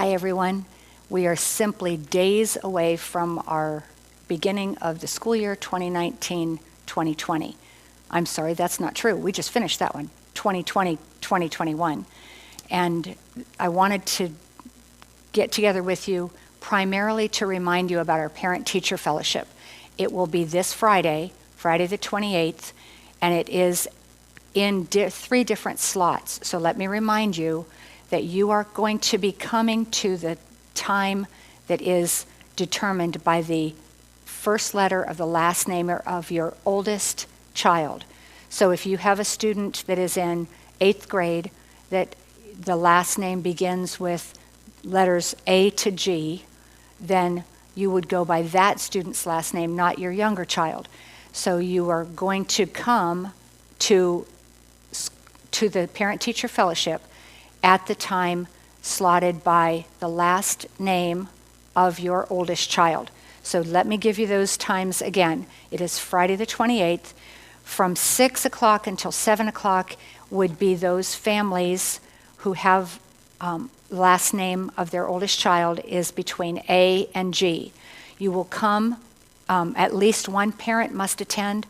Hi, everyone. We are simply days away from our beginning of the school year 2019-2020. I'm sorry, that's not true. We just finished that one, 2020-2021. And I wanted to get together with you primarily to remind you about our Parent-Teacher Fellowship. It will be this Friday, Friday the 28th, and it is in 3 different slots. So let me remind you that you are going to be coming to the time that is determined by the first letter of the last name of your oldest child. So if you have a student that is in 8th grade, that the last name begins with letters A to G, then you would go by that student's last name, not your younger child. So you are going to come to the Parent-Teacher Fellowship at the time slotted by the last name of your oldest child. So let me give you those times again. It is Friday the 28th. From 6 o'clock until 7 o'clock would be those families who have last name of their oldest child is between A and G. You will come, at least one parent must attend.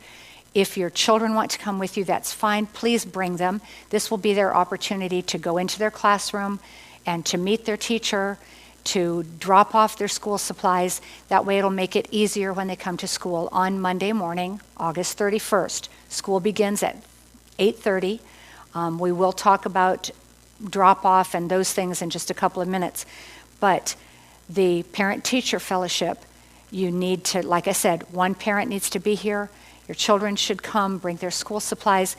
If your children want to come with you, that's fine. Please bring them. This will be their opportunity to go into their classroom and to meet their teacher, to drop off their school supplies. That way it'll make it easier when they come to school on Monday morning, August 31st. School begins at 8:30. We will talk about drop off and those things in just a couple of minutes. But the Parent-Teacher Fellowship, you need to, like I said, one parent needs to be here. Your children should come, bring their school supplies.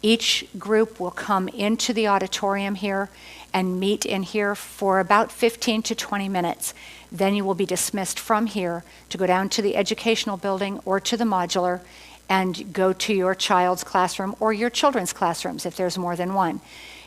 Each group will come into the auditorium here and meet in here for about 15 to 20 minutes. Then you will be dismissed from here to go down to the educational building or to the modular and go to your child's classroom or your children's classrooms if there's more than one.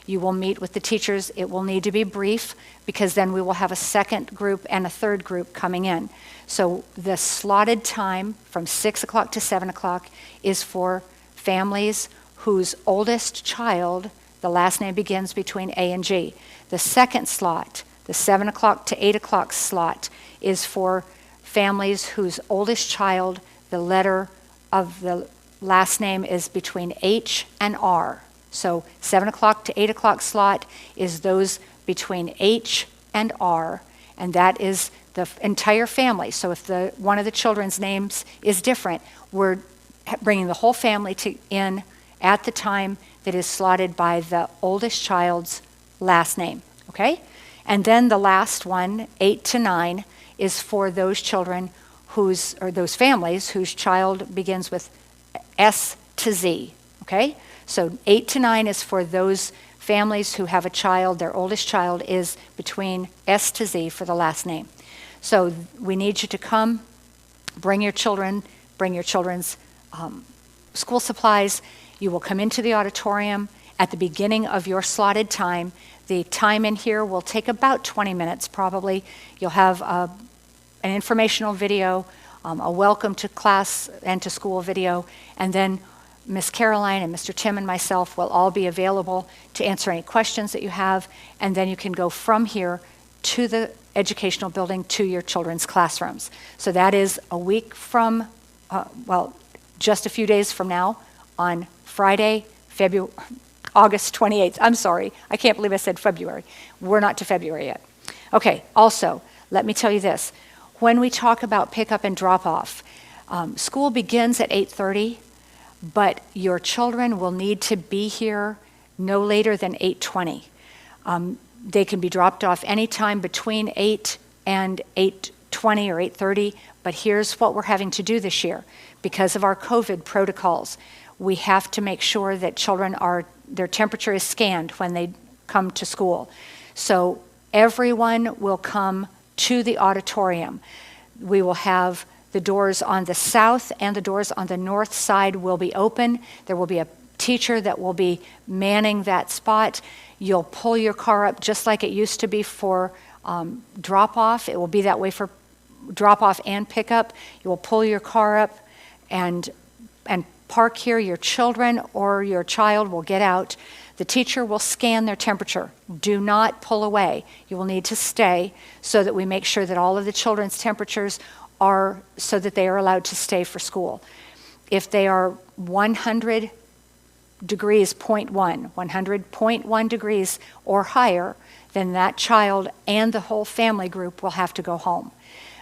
You will meet with the teachers. It will need to be brief because then we will have a second group and a third group coming in. So the slotted time from 6 o'clock to 7 o'clock is for families whose oldest child, the last name begins between A and G. The second slot, the 7 o'clock to 8 o'clock slot, is for families whose oldest child, the letter of the last name is between H and R. So 7 o'clock to 8 o'clock slot is those between H and R, and that is the entire family. So if one of the children's names is different, we're bringing the whole family in at the time that is slotted by the oldest child's last name, okay? And then the last one, 8 to 9, is for those children those families whose child begins with S to Z, okay? So 8 to 9 is for those families who have a child, their oldest child is between S to Z for the last name. So we need you to come, bring your children's school supplies. You will come into the auditorium at the beginning of your slotted time. The time in here will take about 20 minutes probably. You'll have an informational video, a welcome to class and to school video, and then Miss Caroline and Mr. Tim and myself will all be available to answer any questions that you have, and then you can go from here to the educational building to your children's classrooms. So that is a week from, just a few days from now on Friday, August 28th. I'm sorry, I can't believe I said February. We're not to February yet. Okay, also, let me tell you this. When we talk about pickup and drop off, school begins at 8:30, but your children will need to be here no later than 8:20. They can be dropped off anytime between 8 and 8:20 or 8:30, but here's what we're having to do this year. Because of our COVID protocols, we have to make sure that their temperature is scanned when they come to school. So everyone will come to the auditorium. We will have the doors on the south and the doors on the north side will be open. There will be a teacher that will be manning that spot. You'll pull your car up just like it used to be for drop-off. It will be that way for drop-off and pickup. You will pull your car up and park here, your children or your child will get out. The teacher will scan their temperature. Do not pull away. You will need to stay so that we make sure that all of the children's temperatures are so that they are allowed to stay for school. If they are 100 degrees, 100.1 degrees or higher, then that child and the whole family group will have to go home.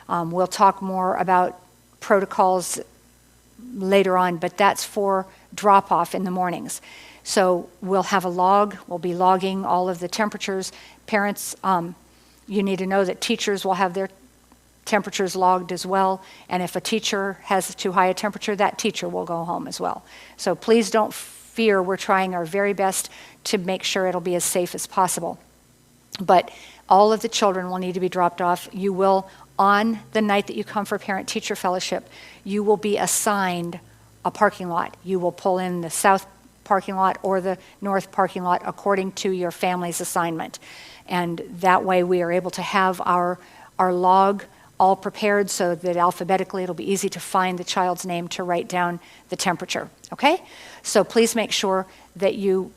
We'll talk more about protocols later on, but that's for drop-off in the mornings. So we'll have a log. We'll be logging all of the temperatures. Parents, you need to know that teachers will have their temperatures logged as well. And if a teacher has too high a temperature, that teacher will go home as well. So please don't fear. We're trying our very best to make sure it'll be as safe as possible. But all of the children will need to be dropped off. You will, on the night that you come for parent-teacher fellowship, you will be assigned a parking lot. You will pull in the south parking lot or the north parking lot according to your family's assignment. And that way we are able to have our log all prepared so that alphabetically it'll be easy to find the child's name to write down the temperature, okay? So please make sure that you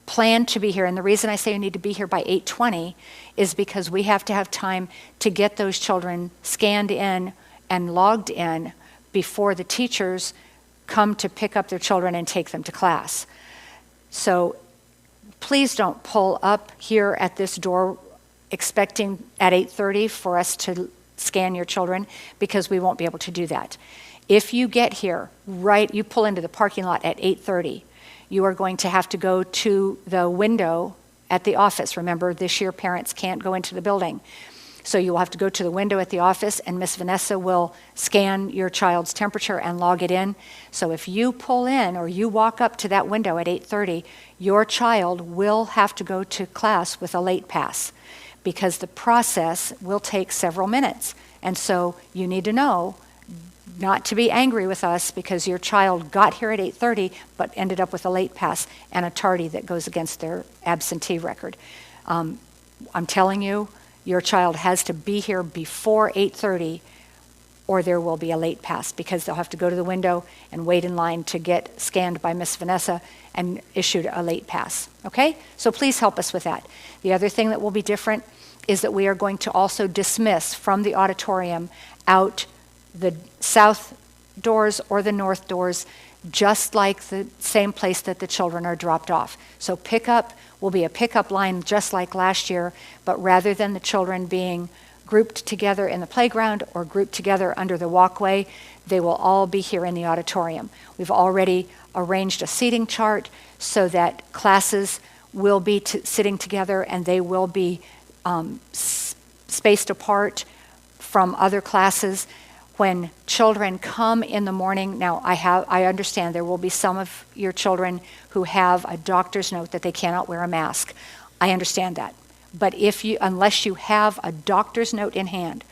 plan to be here. And the reason I say you need to be here by 8:20 is because we have to have time to get those children scanned in and logged in before the teachers come to pick up their children and take them to class. So please don't pull up here at this door expecting at 8:30 for us to scan your children, because we won't be able to do that. If you get here, you pull into the parking lot at 8:30, you are going to have to go to the window at the office. Remember, this year parents can't go into the building. So you will have to go to the window at the office, and Miss Vanessa will scan your child's temperature and log it in. So if you pull in or you walk up to that window at 8:30, your child will have to go to class with a late pass, because the process will take several minutes. And so you need to know not to be angry with us because your child got here at 8:30 but ended up with a late pass and a tardy that goes against their absentee record. I'm telling you, your child has to be here before 8:30 or there will be a late pass, because they'll have to go to the window and wait in line to get scanned by Miss Vanessa and issued a late pass, okay? So please help us with that. The other thing that will be different is that we are going to also dismiss from the auditorium out the south doors or the north doors, just like the same place that the children are dropped off. So pickup will be a pickup line just like last year, but rather than the children being grouped together in the playground or grouped together under the walkway, they will all be here in the auditorium. We've already arranged a seating chart so that classes will be sitting together, and they will be spaced apart from other classes. When children come in the morning, now I understand there will be some of your children who have a doctor's note that they cannot wear a mask. I understand that. But unless you have a doctor's note in hand,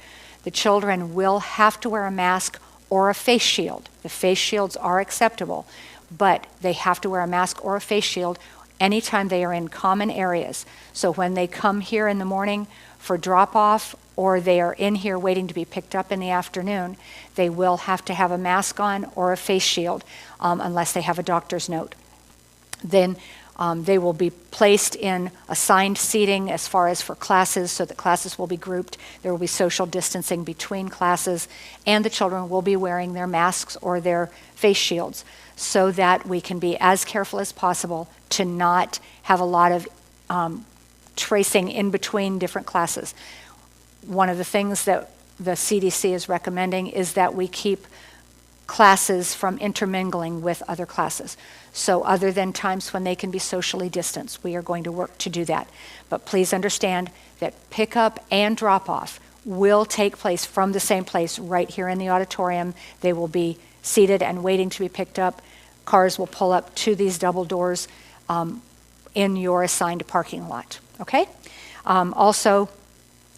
the children will have to wear a mask or a face shield. The face shields are acceptable, but they have to wear a mask or a face shield anytime they are in common areas. So when they come here in the morning for drop-off, or they are in here waiting to be picked up in the afternoon, they will have to have a mask on or a face shield unless they have a doctor's note. Then they will be placed in assigned seating as far as for classes, so that classes will be grouped. There will be social distancing between classes, and the children will be wearing their masks or their face shields, so that we can be as careful as possible to not have a lot of tracing in between different classes. One of the things that the CDC is recommending is that we keep classes from intermingling with other classes. So other than times when they can be socially distanced, we are going to work to do that. But please understand that pickup and drop-off will take place from the same place right here in the auditorium. They will be seated and waiting to be picked up. Cars will pull up to these double doors in your assigned parking lot, okay? Also,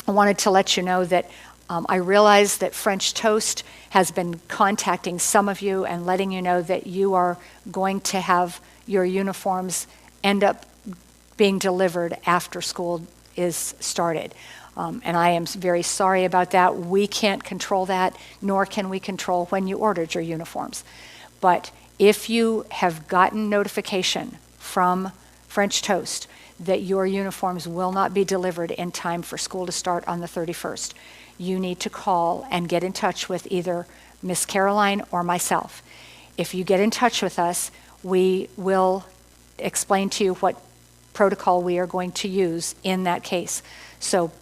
I wanted to let you know that I realize that French Toast has been contacting some of you and letting you know that you are going to have your uniforms end up being delivered after school is started. And I am very sorry about that. We can't control that, nor can we control when you ordered your uniforms. But If you have gotten notification from French Toast that your uniforms will not be delivered in time for school to start on the 31st, you need to call and get in touch with either Miss Caroline or myself. If you get in touch with us, we will explain to you what protocol we are going to use in that case. So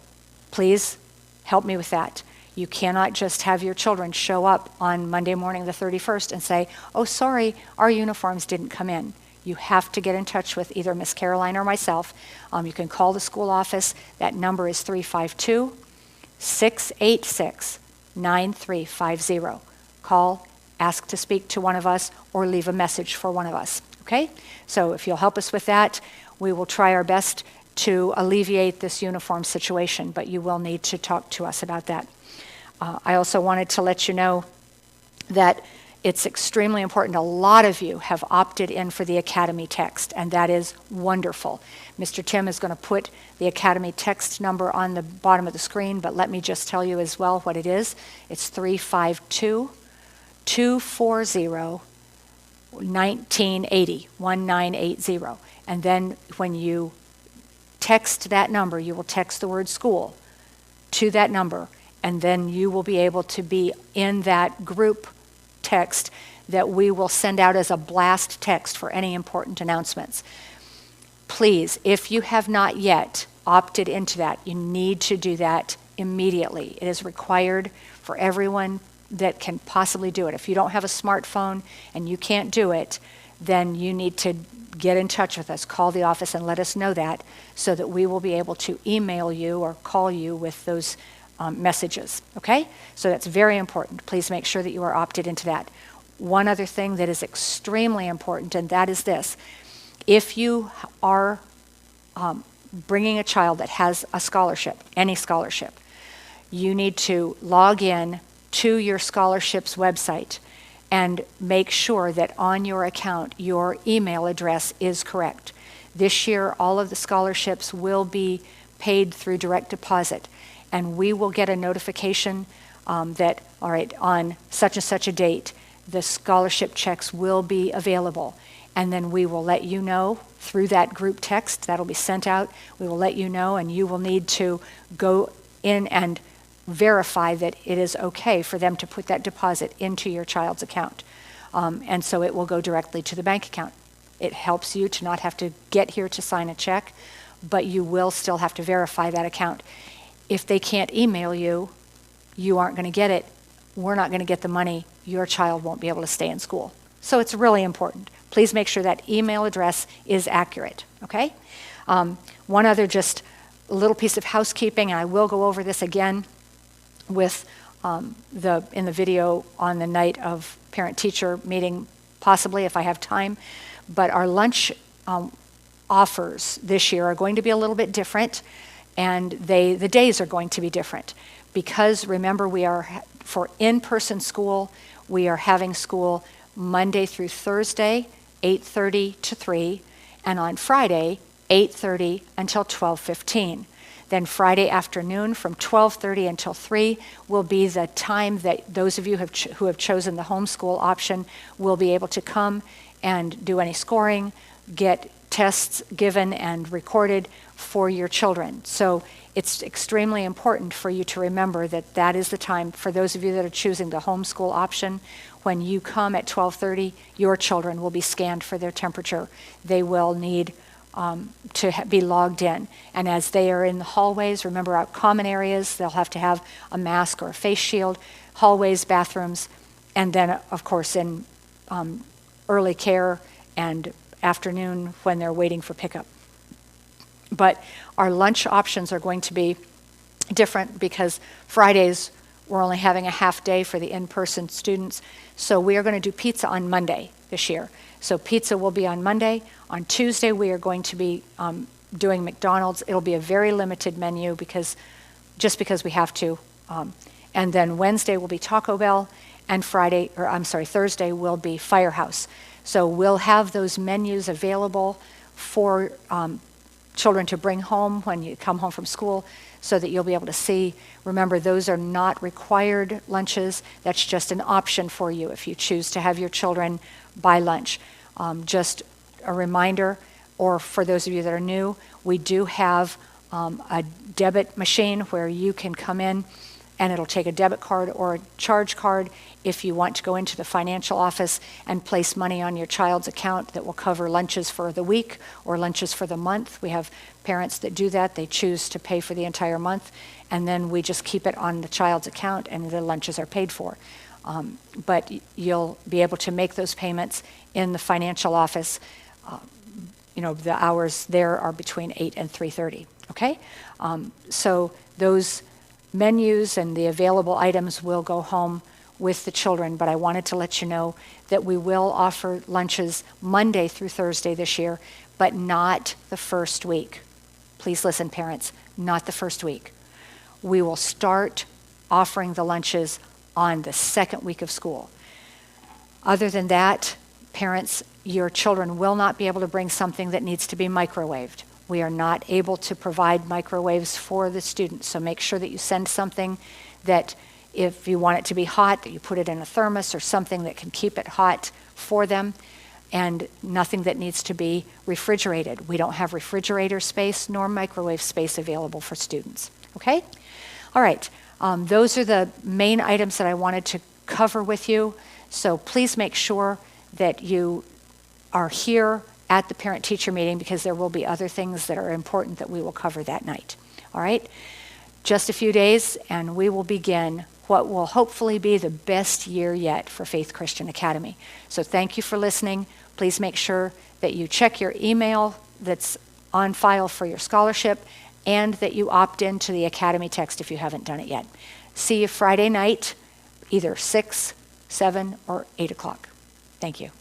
please help me with that. You cannot just have your children show up on Monday morning the 31st and say, oh, sorry, our uniforms didn't come in. You have to get in touch with either Miss Caroline or myself. You can call the school office. That number is 352-686-9350. Call, ask to speak to one of us, or leave a message for one of us. Okay? So if you'll help us with that, we will try our best to alleviate this uniform situation, but you will need to talk to us about that. I also wanted to let you know that it's extremely important. A lot of you have opted in for the Academy text, and that is wonderful. Mr. Tim is going to put the Academy text number on the bottom of the screen, but let me just tell you as well what it is. It's 352-240-1980, 1980. And then when you text that number, you will text the word school to that number, and then you will be able to be in that group text that we will send out as a blast text for any important announcements. Please, if you have not yet opted into that, you need to do that immediately. It is required for everyone that can possibly do it. If you don't have a smartphone and you can't do it, then you need to get in touch with us. Call the office and let us know that so that we will be able to email you or call you with those messages, okay? So that's very important. Please make sure that you are opted into that. One other thing that is extremely important, and that is this. If you are bringing a child that has a scholarship, any scholarship, you need to log in to your scholarship's website and make sure that on your account your email address is correct. This year, all of the scholarships will be paid through direct deposit, and we will get a notification that, all right, on such and such a date, the scholarship checks will be available. And then we will let you know through that group text that'll be sent out. We will let you know, and you will need to go in and verify that it is okay for them to put that deposit into your child's account. And so it will go directly to the bank account. It helps you to not have to get here to sign a check, but you will still have to verify that account. If they can't email you, you aren't going to get it. We're not going to get the money. Your child won't be able to stay in school. So it's really important. Please make sure that email address is accurate, okay? One other just little piece of housekeeping, and I will go over this again with in the video on the night of parent-teacher meeting, possibly if I have time. But our lunch offers this year are going to be a little bit different, and the days are going to be different. Because remember, we are, for in-person school, we are having school Monday through Thursday, 8:30 to 3, and on Friday, 8:30 until 12:15. Then Friday afternoon from 12:30 until 3 will be the time that those of you who have chosen the homeschool option will be able to come and do any scoring, get tests given and recorded for your children. So it's extremely important for you to remember that that is the time, for those of you that are choosing the homeschool option, when you come at 12:30, your children will be scanned for their temperature. They will need to be logged in. And as they are in the hallways, remember our common areas, they'll have to have a mask or a face shield, hallways, bathrooms, and then of course in early care and afternoon when they're waiting for pickup. But our lunch options are going to be different because Fridays we're only having a half day for the in-person students. So we are going to do pizza on Monday this year. So pizza will be on Monday. On Tuesday we are going to be doing McDonald's. It'll be a very limited menu because we have to. And then Wednesday will be Taco Bell, and Thursday will be Firehouse. So we'll have those menus available for children to bring home when you come home from school. so that you'll be able to see. Remember, those are not required lunches. That's just an option for you if you choose to have your children buy lunch. Just a reminder, or for those of you that are new, we do have a debit machine where you can come in and it'll take a debit card or a charge card if you want to go into the financial office and place money on your child's account that will cover lunches for the week or lunches for the month. We have parents that do that. They choose to pay for the entire month, and then we just keep it on the child's account and the lunches are paid for. But you'll be able to make those payments in the financial office. The hours there are between 8 and 3:30, okay? So those menus and the available items will go home with the children, but I wanted to let you know that we will offer lunches Monday through Thursday this year, but not the first week. Please listen, parents, not the first week. We will start offering the lunches on the second week of school. Other than that, parents, your children will not be able to bring something that needs to be microwaved. We are not able to provide microwaves for the students, so make sure that you send something that, if you want it to be hot, that you put it in a thermos or something that can keep it hot for them, and nothing that needs to be refrigerated. We don't have refrigerator space nor microwave space available for students, okay? All right, those are the main items that I wanted to cover with you, so please make sure that you are here at the parent-teacher meeting, because there will be other things that are important that we will cover that night. All right? Just a few days, and we will begin what will hopefully be the best year yet for Faith Christian Academy. So thank you for listening. Please make sure that you check your email that's on file for your scholarship, and that you opt into the Academy text if you haven't done it yet. See you Friday night, either 6, 7, or 8 o'clock. Thank you.